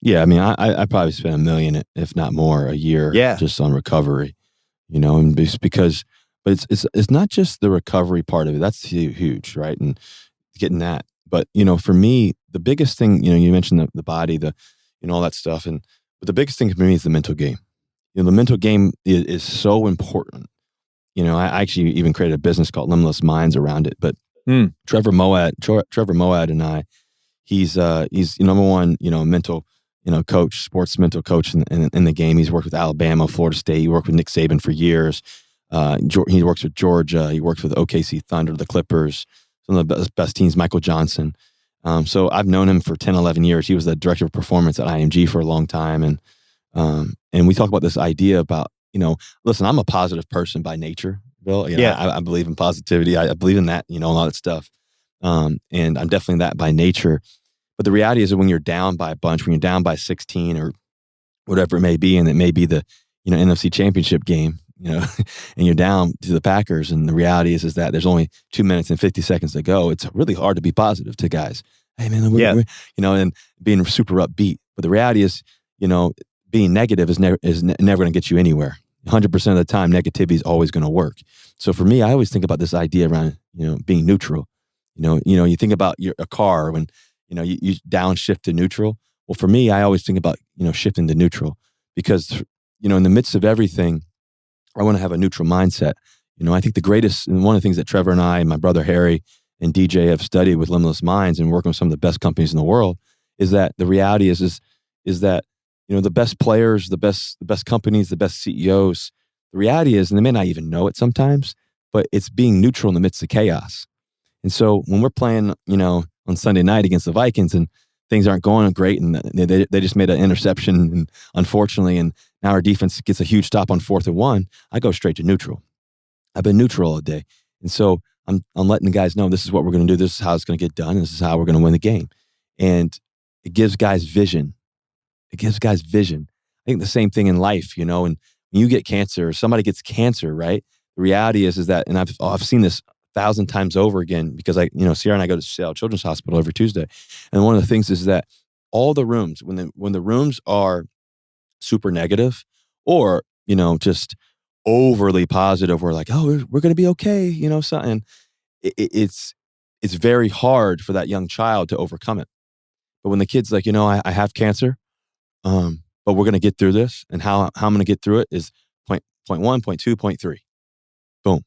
Yeah, I mean, I probably spend $1 million, if not more, a year Yeah. just on recovery. And just because, but it's not just the recovery part of it. That's huge, right? And getting that. But for me, the biggest thing, you mentioned the body, all that stuff, but the biggest thing for me is the mental game. The mental game is so important. I actually even created a business called Limitless Minds around it. But Mm. Trevor Moad and I, he's number one, mental, coach, sports mental coach in the game. He's worked with Alabama, Florida State. He worked with Nick Saban for years. He works with Georgia. He works with OKC Thunder, the Clippers, some of the best teams, Michael Johnson. So I've known him for 10, 11 years. He was the director of performance at IMG for a long time. And we talk about this idea about, listen, I'm a positive person by nature, Bill. Yeah. I believe in positivity. I believe in that, a lot of stuff. And I'm definitely that by nature. But the reality is that when you're down by a bunch, when you're down by 16 or whatever it may be, and it may be the, NFC championship game, and you're down to the Packers. And the reality is that there's only 2 minutes and 50 seconds to go. It's really hard to be positive to guys. Hey man, we're and being super upbeat. But the reality is, being negative is never going to get you anywhere. 100% of the time, negativity is always going to work. So for me, I always think about this idea around, being neutral. You think about a car when, you downshift to neutral. Well, for me, I always think about, shifting to neutral because, in the midst of everything, I want to have a neutral mindset. I think the greatest, and one of the things that Trevor and I, and my brother Harry and DJ have studied with Limitless Minds and working with some of the best companies in the world is that the reality is that, the best players, the best companies, the best CEOs, the reality is, and they may not even know it sometimes, but it's being neutral in the midst of chaos. And so when we're playing, on Sunday night against the Vikings and things aren't going great and they just made an interception, and unfortunately, and now our defense gets a huge stop on 4th and 1, I go straight to neutral. I've been neutral all day. And so I'm letting the guys know this is what we're going to do. This is how it's going to get done. This is how we're going to win the game. And it gives guys vision. I think the same thing in life, and when you get cancer or somebody gets cancer, right? The reality is that, and I've seen this 1,000 times over again because Sierra and I go to Seattle Children's Hospital every Tuesday. And one of the things is that all the rooms, when the rooms are super negative or, just overly positive, we're like, oh, we're going to be okay, something. It's very hard for that young child to overcome it. But when the kid's like, I have cancer, but we're going to get through this. And how I'm going to get through it is point 1, point 2, point 3. Boom.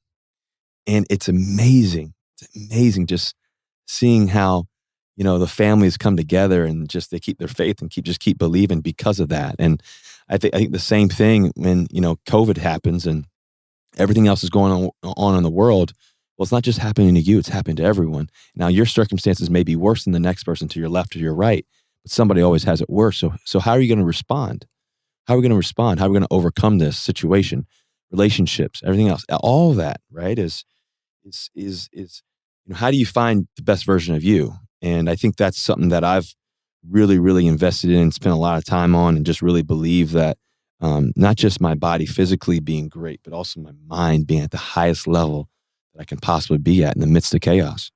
And it's amazing. It's amazing just seeing how, the families come together and just they keep their faith and keep believing because of that. And I think the same thing when, COVID happens and everything else is going on in the world. Well, it's not just happening to you, it's happening to everyone. Now, your circumstances may be worse than the next person to your left or your right, but somebody always has it worse. So how are you going to respond? How are we going to respond? How are we going to overcome this situation, relationships, everything else? All of that, right, is how do you find the best version of you? And I think that's something that I've really, really invested in, spent a lot of time on, and just really believe that not just my body physically being great, but also my mind being at the highest level that I can possibly be at in the midst of chaos.